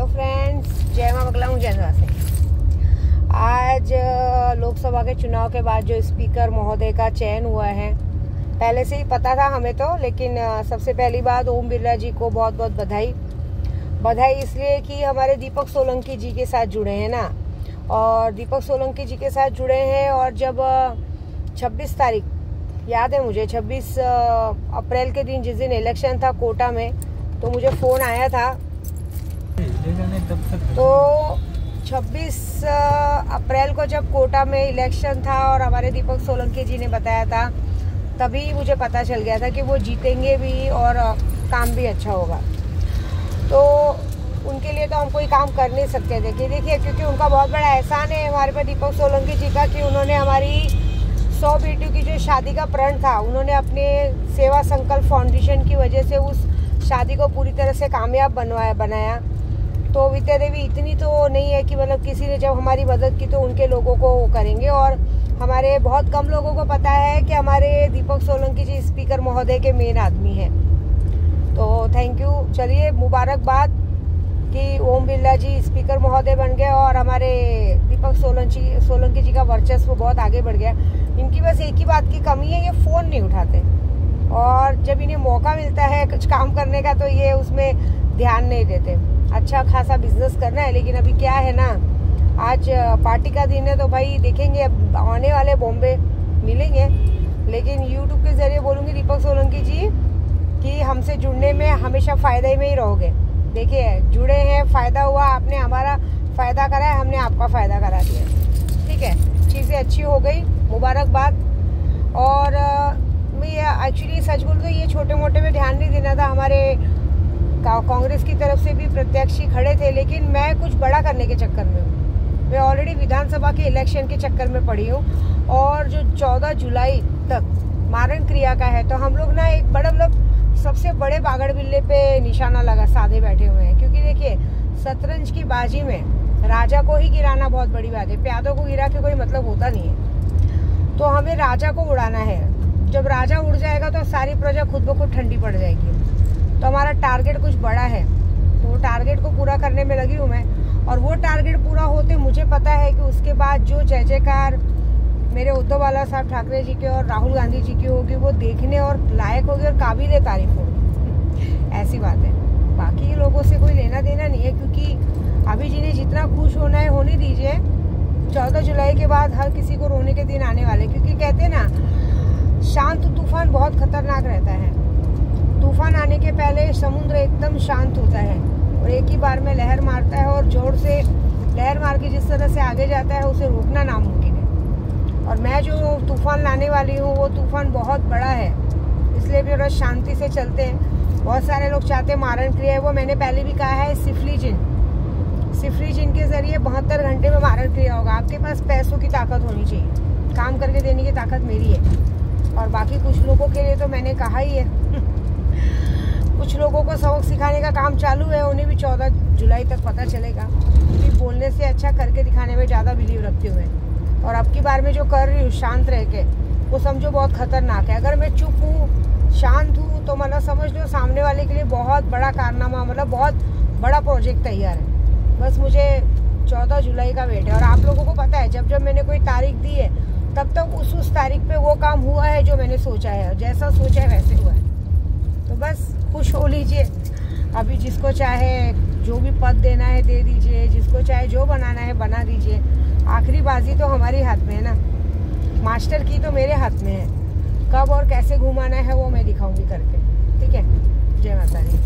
तो फ्रेंड्स, जय मां बगला हूँ जय से। आज लोकसभा के चुनाव के बाद जो स्पीकर महोदय का चयन हुआ है, पहले से ही पता था हमें तो, लेकिन सबसे पहली बात ओम बिरला जी को बहुत बहुत बधाई इसलिए कि हमारे दीपक सोलंकी जी के साथ जुड़े हैं ना, और दीपक सोलंकी जी के साथ जुड़े हैं। और जब 26 तारीख याद है मुझे, 26 अप्रैल के दिन, जिस दिन इलेक्शन था कोटा में, तो मुझे फ़ोन आया था। तो 26 अप्रैल को जब कोटा में इलेक्शन था और हमारे दीपक सोलंकी जी ने बताया था, तभी मुझे पता चल गया था कि वो जीतेंगे भी और काम भी अच्छा होगा। तो उनके लिए तो हम कोई काम कर नहीं सकते थे कि देखिए, क्योंकि उनका बहुत बड़ा एहसान है हमारे पर दीपक सोलंकी जी का, कि उन्होंने हमारी 100 बेटियों की जो शादी का प्रण था, उन्होंने अपने सेवा संकल्प फाउंडेशन की वजह से उस शादी को पूरी तरह से कामयाब बनाया। तो विद्या देवी इतनी तो नहीं है कि मतलब किसी ने जब हमारी मदद की तो उनके लोगों को वो करेंगे, और हमारे बहुत कम लोगों को पता है कि हमारे दीपक सोलंकी जी स्पीकर महोदय के मेन आदमी हैं। तो थैंक यू। चलिए, मुबारकबाद कि ओम बिरला जी स्पीकर महोदय बन गए और हमारे दीपक सोलंकी जी का वर्चस्व बहुत आगे बढ़ गया। इनकी बस एक ही बात की कमी है, ये फ़ोन नहीं उठाते, और जब इन्हें मौका मिलता है कुछ काम करने का तो ये उसमें ध्यान नहीं देते। अच्छा खासा बिजनेस करना है, लेकिन अभी क्या है ना, आज पार्टी का दिन है, तो भाई देखेंगे अब आने वाले बॉम्बे मिलेंगे। लेकिन यूट्यूब के ज़रिए बोलूँगी दीपक सोलंकी जी कि हमसे जुड़ने में हमेशा फ़ायदे में ही रहोगे। देखिए, जुड़े हैं, फ़ायदा हुआ, आपने हमारा फ़ायदा करा है, हमने आपका फ़ायदा करा दिया, ठीक है। चीज़ें अच्छी हो गई, मुबारकबाद। और मैं एक्चुअली सच बोलूँ तो ये छोटे मोटे में ध्यान नहीं देना था, हमारे कांग्रेस की तरफ से भी प्रत्याशी खड़े थे, लेकिन मैं कुछ बड़ा करने के चक्कर में हूँ। मैं ऑलरेडी विधानसभा के इलेक्शन के चक्कर में पड़ी हूँ, और जो 14 जुलाई तक मारण क्रिया का है, तो हम लोग ना एक बड़ा मतलब सबसे बड़े बागड़ बिल्ले पे निशाना लगा साधे बैठे हुए हैं। क्योंकि देखिए, शतरंज की बाजी में राजा को ही गिराना बहुत बड़ी बात है, प्यादों को गिरा के कोई मतलब होता नहीं है। तो हमें राजा को उड़ाना है। जब राजा उड़ जाएगा तो सारी प्रजा खुद ब खुद ठंडी पड़ जाएगी। तो हमारा टारगेट कुछ बड़ा है, तो वो टारगेट को पूरा करने में लगी हूँ मैं। और वो टारगेट पूरा होते मुझे पता है कि उसके बाद जो जय जयकार मेरे उद्धव बाला साहब ठाकरे जी के और राहुल गांधी जी की होगी, वो देखने और लायक होगी और काबिल तारीफ होगी। ऐसी बात है, बाकी लोगों से कोई लेना देना नहीं है, क्योंकि अभी जिन्हें जितना खुश होना है होने दीजिए। 14 जुलाई के बाद हर किसी को रोने के दिन आने वाले, क्योंकि कहते हैं ना, शांत तूफान बहुत खतरनाक रहता है। तूफान आने के पहले समुद्र एकदम शांत होता है और एक ही बार में लहर मारता है, और जोर से लहर मार के जिस तरह से आगे जाता है उसे रोकना नामुमकिन है। और मैं जो तूफान लाने वाली हूँ वो तूफान बहुत बड़ा है, इसलिए भी थोड़ा शांति से चलते हैं। बहुत सारे लोग चाहते हैं मारण क्रिया है, वो मैंने पहले भी कहा है, सिफली जिन के जरिए 72 घंटे में मारण क्रिया होगा। आपके पास पैसों की ताकत होनी चाहिए, काम करके देने की ताकत मेरी है, और बाकी कुछ लोगों के लिए तो मैंने कहा ही है। कुछ लोगों को सबक सिखाने का काम चालू है, उन्हें भी 14 जुलाई तक पता चलेगा कि बोलने से अच्छा करके दिखाने में ज़्यादा बिलीव रखते हुए। और अब की बार में जो कर रही हूँ शांत रह के, वो समझो बहुत खतरनाक है। अगर मैं चुप हूँ, शांत हूँ, तो मतलब समझ लो सामने वाले के लिए बहुत बड़ा कारनामा, मतलब बहुत बड़ा प्रोजेक्ट तैयार है। बस मुझे 14 जुलाई का वेट है। और आप लोगों को पता है, जब मैंने कोई तारीख दी है, तब तक उस तारीख पे वो काम हुआ है जो मैंने सोचा है, जैसा सोचा है वैसे हुआ है। तो बस खुश हो लीजिए। अभी जिसको चाहे जो भी पद देना है दे दीजिए, जिसको चाहे जो बनाना है बना दीजिए। आखिरी बाजी तो हमारी हाथ में है ना, मास्टर की तो मेरे हाथ में है। कब और कैसे घुमाना है वो मैं दिखाऊंगी करके, ठीक है। जय माता दी।